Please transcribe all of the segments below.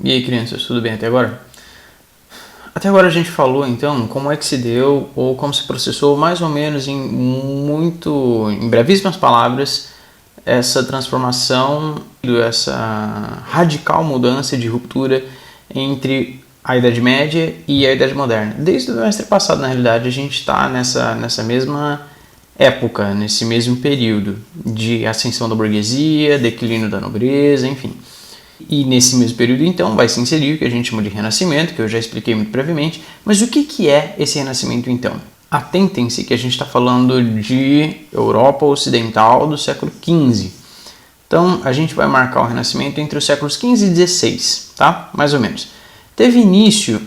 E aí, crianças, tudo bem até agora? Até agora a gente falou, então, como é que se deu ou como se processou, mais ou menos em brevíssimas palavras, essa transformação, essa radical mudança de ruptura entre a Idade Média e a Idade Moderna. Desde o semestre passado, na realidade, a gente está nessa mesma época, nesse mesmo período de ascensão da burguesia, declínio da nobreza, enfim. E nesse mesmo período, então, vai se inserir o que a gente chama de Renascimento, que eu já expliquei muito brevemente. Mas o que é esse Renascimento, então? Atentem-se que a gente está falando de Europa Ocidental do século XV. Então, a gente vai marcar o Renascimento entre os séculos XV e XVI, tá? Mais ou menos. Teve início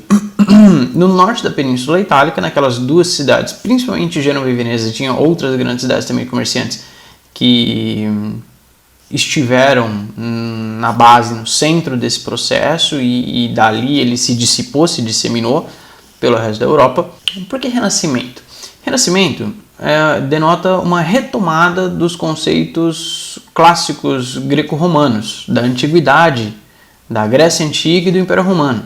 no norte da Península Itálica, naquelas duas cidades, principalmente Gênova e Veneza, tinha outras grandes cidades também comerciantes que estiveram na base, no centro desse processo e dali ele se dissipou, se disseminou pelo resto da Europa. Por que Renascimento? Renascimento denota uma retomada dos conceitos clássicos greco-romanos, da antiguidade, da Grécia Antiga e do Império Romano.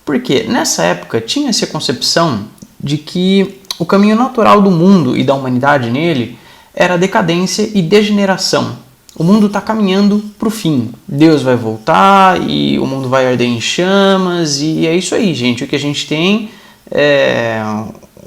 Porque nessa época tinha-se a concepção de que o caminho natural do mundo e da humanidade nele era decadência e degeneração. O mundo está caminhando para o fim. Deus vai voltar e o mundo vai arder em chamas e é isso aí, gente. O que a gente tem,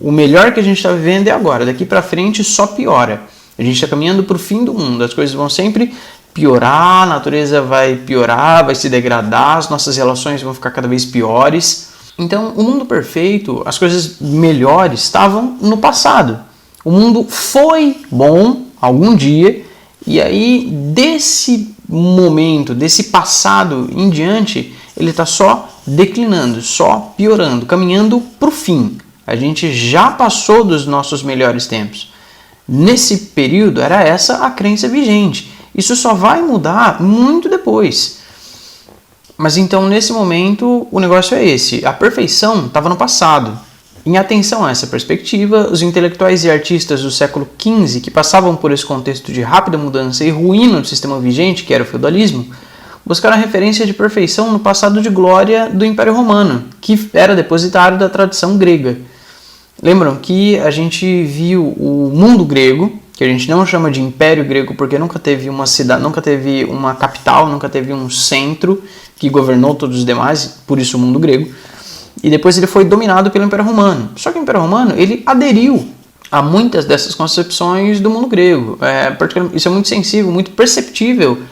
o melhor que a gente está vivendo é agora. Daqui para frente só piora. A gente está caminhando para o fim do mundo. As coisas vão sempre piorar, a natureza vai piorar, vai se degradar, as nossas relações vão ficar cada vez piores. Então, o mundo perfeito, as coisas melhores estavam no passado. O mundo foi bom algum dia. E aí, desse momento, desse passado em diante, ele está só declinando, só piorando, caminhando para o fim. A gente já passou dos nossos melhores tempos. Nesse período, era essa a crença vigente. Isso só vai mudar muito depois. Mas então, nesse momento, o negócio é esse. A perfeição estava no passado. Em atenção a essa perspectiva, os intelectuais e artistas do século XV, que passavam por esse contexto de rápida mudança e ruína do sistema vigente, que era o feudalismo, buscaram a referência de perfeição no passado de glória do Império Romano, que era depositário da tradição grega. Lembram que a gente viu o mundo grego, que a gente não chama de Império Grego porque nunca teve uma cidade, nunca teve uma capital, nunca teve um centro que governou todos os demais, por isso o mundo grego. E depois ele foi dominado pelo Império Romano. Só que o Império Romano ele aderiu a muitas dessas concepções do mundo grego. Isso é muito sensível, muito perceptível,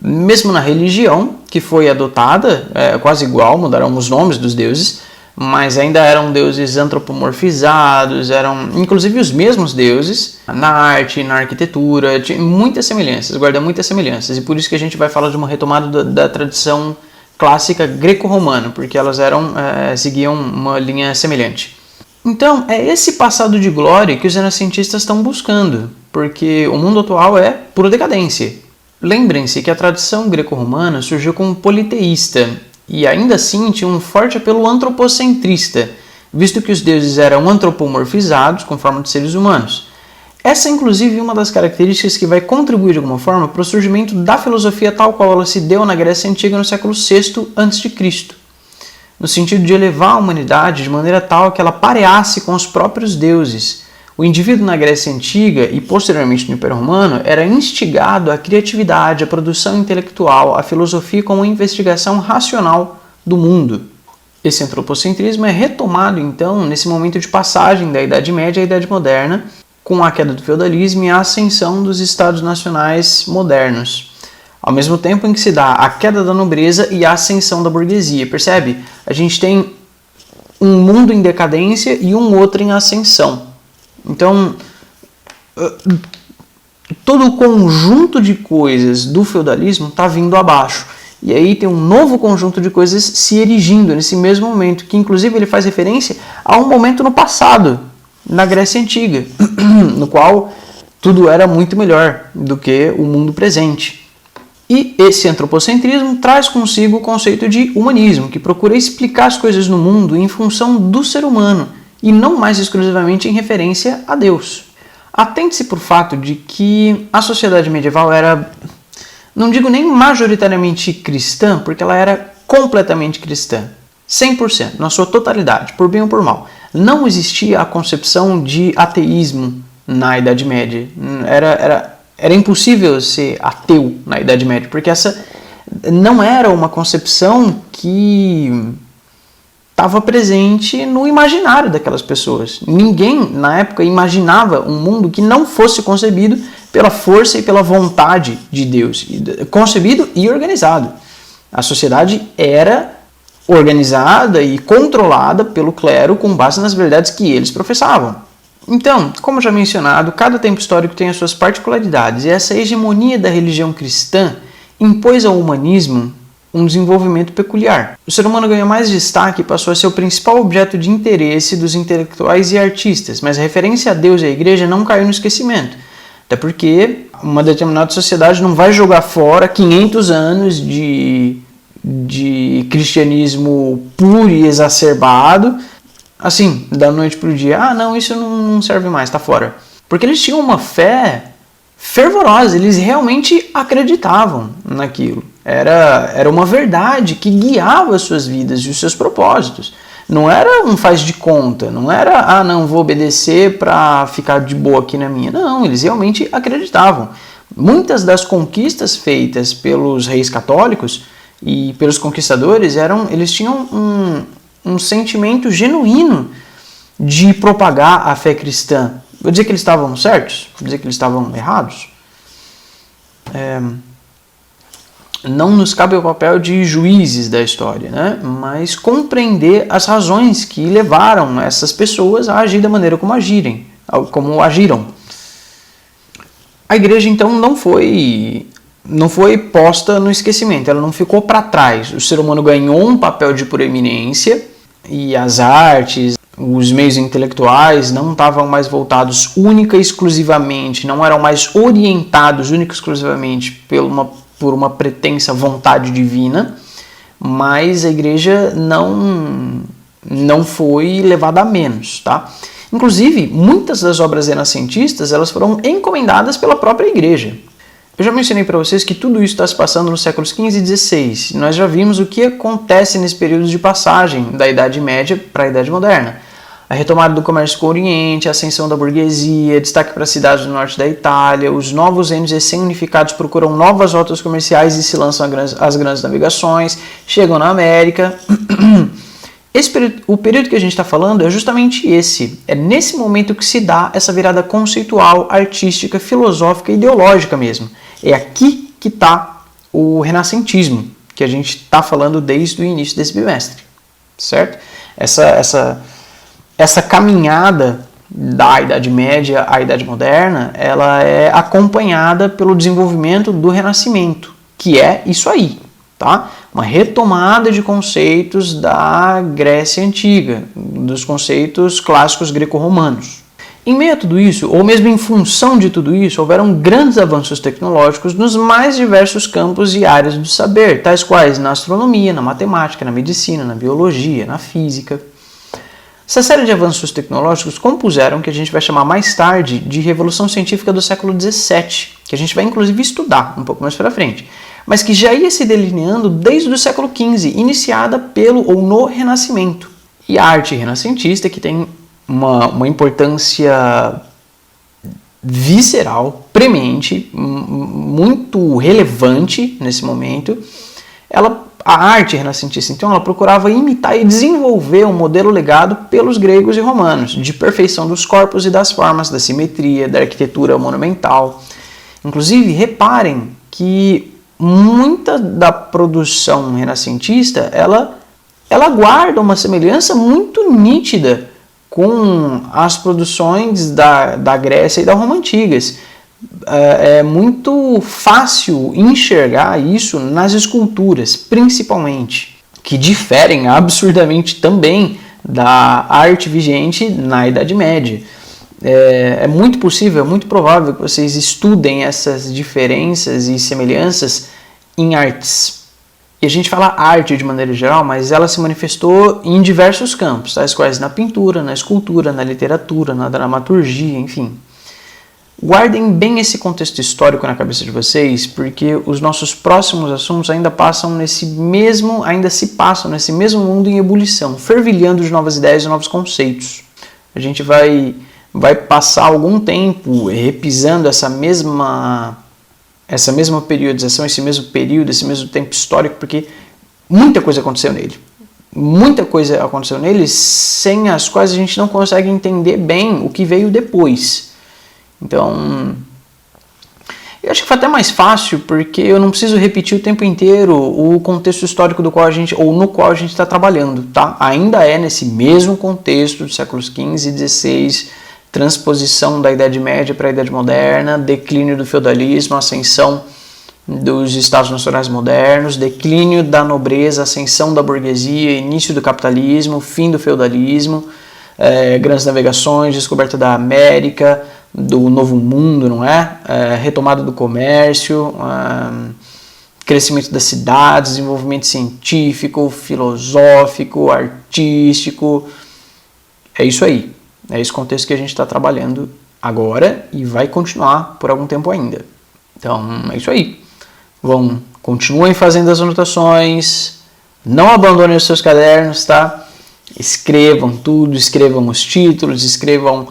mesmo na religião, que foi adotada, quase igual, mudaram os nomes dos deuses, mas ainda eram deuses antropomorfizados, eram inclusive os mesmos deuses na arte, na arquitetura, tinha muitas semelhanças, guarda muitas semelhanças. E por isso que a gente vai falar de uma retomada da tradição clássica greco-romana, porque elas seguiam uma linha semelhante. Então, é esse passado de glória que os renascentistas estão buscando, porque o mundo atual é pura decadência. Lembrem-se que a tradição greco-romana surgiu como politeísta, e ainda assim tinha um forte apelo antropocentrista, visto que os deuses eram antropomorfizados com forma de seres humanos. Essa, inclusive, é uma das características que vai contribuir de alguma forma para o surgimento da filosofia tal qual ela se deu na Grécia Antiga no século VI a.C., no sentido de elevar a humanidade de maneira tal que ela pareasse com os próprios deuses. O indivíduo na Grécia Antiga e posteriormente no Império Romano era instigado à criatividade, à produção intelectual, à filosofia como uma investigação racional do mundo. Esse antropocentrismo é retomado, então, nesse momento de passagem da Idade Média à Idade Moderna, com a queda do feudalismo e a ascensão dos estados nacionais modernos, ao mesmo tempo em que se dá a queda da nobreza e a ascensão da burguesia. Percebe? A gente tem um mundo em decadência e um outro em ascensão. Então, todo o conjunto de coisas do feudalismo está vindo abaixo. E aí tem um novo conjunto de coisas se erigindo nesse mesmo momento, que inclusive ele faz referência a um momento no passado, na Grécia Antiga, no qual tudo era muito melhor do que o mundo presente. E esse antropocentrismo traz consigo o conceito de humanismo, que procura explicar as coisas no mundo em função do ser humano, e não mais exclusivamente em referência a Deus. Atente-se para o fato de que a sociedade medieval era, não digo nem majoritariamente cristã, porque ela era completamente cristã, 100%, na sua totalidade, por bem ou por mal. Não existia a concepção de ateísmo na Idade Média. Era impossível ser ateu na Idade Média, porque essa não era uma concepção que estava presente no imaginário daquelas pessoas. Ninguém, na época, imaginava um mundo que não fosse concebido pela força e pela vontade de Deus. Concebido e organizado. A sociedade era organizada e controlada pelo clero com base nas verdades que eles professavam. Então, como já mencionado, cada tempo histórico tem as suas particularidades, e essa hegemonia da religião cristã impôs ao humanismo um desenvolvimento peculiar. O ser humano ganhou mais destaque e passou a ser o principal objeto de interesse dos intelectuais e artistas, mas a referência a Deus e à igreja não caiu no esquecimento. Até porque uma determinada sociedade não vai jogar fora 500 anos de cristianismo puro e exacerbado, assim, da noite para o dia. Ah, não, isso não serve mais, está fora. Porque eles tinham uma fé fervorosa, eles realmente acreditavam naquilo. Era uma verdade que guiava as suas vidas e os seus propósitos. Não era um faz de conta, não era, não, vou obedecer para ficar de boa aqui na minha. Não, eles realmente acreditavam. Muitas das conquistas feitas pelos reis católicos e pelos conquistadores, eles tinham um sentimento genuíno de propagar a fé cristã. Vou dizer que eles estavam certos? Vou dizer que eles estavam errados? Não nos cabe o papel de juízes da história, né? Mas compreender as razões que levaram essas pessoas a agir da maneira como agiram. A igreja, então, não foi posta no esquecimento, ela não ficou para trás. O ser humano ganhou um papel de proeminência e as artes, os meios intelectuais não estavam mais voltados única e exclusivamente, não eram mais orientados única e exclusivamente por uma pretensa vontade divina, mas a igreja não foi levada a menos, tá? Inclusive, muitas das obras renascentistas elas foram encomendadas pela própria igreja. Eu já mencionei para vocês que tudo isso está se passando nos séculos XV e XVI. Nós já vimos o que acontece nesse período de passagem da Idade Média para a Idade Moderna. A retomada do comércio com o Oriente, a ascensão da burguesia, destaque para as cidades do norte da Itália, os novos reinos recém-unificados procuram novas rotas comerciais e se lançam às grandes navegações, chegam na América. O período que a gente está falando é justamente esse. É nesse momento que se dá essa virada conceitual, artística, filosófica e ideológica mesmo. É aqui que está o renascentismo, que a gente está falando desde o início desse bimestre, certo? Essa caminhada da Idade Média à Idade Moderna, ela é acompanhada pelo desenvolvimento do Renascimento, que é isso aí, tá? Uma retomada de conceitos da Grécia Antiga, dos conceitos clássicos greco-romanos. Em meio a tudo isso, ou mesmo em função de tudo isso, houveram grandes avanços tecnológicos nos mais diversos campos e áreas do saber, tais quais na astronomia, na matemática, na medicina, na biologia, na física. Essa série de avanços tecnológicos compuseram o que a gente vai chamar mais tarde de Revolução Científica do século XVII, que a gente vai inclusive estudar um pouco mais para frente, mas que já ia se delineando desde o século XV, iniciada pelo ou no Renascimento. E a arte renascentista, que tem uma importância visceral, premente, muito relevante nesse momento, a arte renascentista, então, ela procurava imitar e desenvolver um modelo legado pelos gregos e romanos, de perfeição dos corpos e das formas, da simetria, da arquitetura monumental. Inclusive, reparem que muita da produção renascentista, ela guarda uma semelhança muito nítida com as produções da Grécia e da Roma antigas. É muito fácil enxergar isso nas esculturas, principalmente, que diferem absurdamente também da arte vigente na Idade Média. É muito possível, é muito provável que vocês estudem essas diferenças e semelhanças em artes. E a gente fala arte de maneira geral, mas ela se manifestou em diversos campos, tais quais na pintura, na escultura, na literatura, na dramaturgia, enfim. Guardem bem esse contexto histórico na cabeça de vocês, porque os nossos próximos assuntos ainda se passam nesse mesmo mundo em ebulição, fervilhando de novas ideias e novos conceitos. A gente vai passar algum tempo repisando essa mesma periodização, esse mesmo período, esse mesmo tempo histórico, porque muita coisa aconteceu nele. Muita coisa aconteceu nele sem as quais a gente não consegue entender bem o que veio depois. Então, eu acho que foi até mais fácil, porque eu não preciso repetir o tempo inteiro o contexto histórico no qual a gente está trabalhando, tá? Ainda é nesse mesmo contexto dos séculos XV e XVI, transposição da Idade Média para a Idade Moderna, declínio do feudalismo, ascensão dos Estados Nacionais modernos, declínio da nobreza, ascensão da burguesia, início do capitalismo, fim do feudalismo, grandes navegações, descoberta da América, do Novo Mundo, não é? Retomada do comércio, crescimento das cidades, desenvolvimento científico, filosófico, artístico. É isso aí. É esse contexto que a gente está trabalhando agora e vai continuar por algum tempo ainda. Então, é isso aí. Continuem fazendo as anotações, não abandonem os seus cadernos, tá? Escrevam tudo, escrevam os títulos, escrevam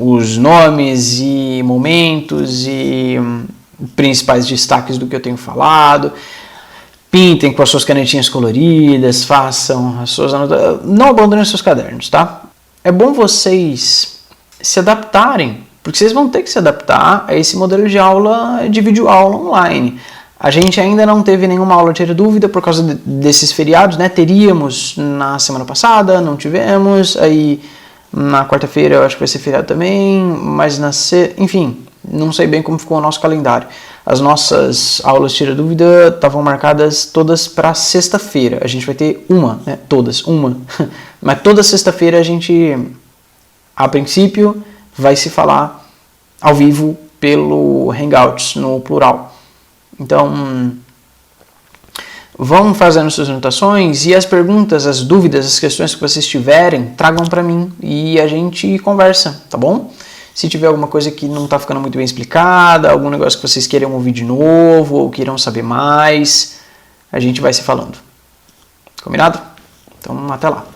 os nomes e momentos e principais destaques do que eu tenho falado. Pintem com as suas canetinhas coloridas, façam as suas anotações. Não abandonem os seus cadernos, tá? É bom vocês se adaptarem, porque vocês vão ter que se adaptar a esse modelo de aula, de videoaula online. A gente ainda não teve nenhuma aula de Tira Dúvida por causa desses feriados, né? Teríamos na semana passada, não tivemos, aí na quarta-feira eu acho que vai ser feriado também, mas enfim, não sei bem como ficou o nosso calendário. As nossas aulas de Tira Dúvida estavam marcadas todas para sexta-feira. A gente vai ter uma, né? Uma. Mas toda sexta-feira a gente, a princípio, vai se falar ao vivo pelo Hangouts, no plural. Então, vão fazendo suas anotações e as perguntas, as dúvidas, as questões que vocês tiverem, tragam para mim e a gente conversa, tá bom? Se tiver alguma coisa que não está ficando muito bem explicada, algum negócio que vocês queiram ouvir de novo ou queiram saber mais, a gente vai se falando. Combinado? Então, até lá.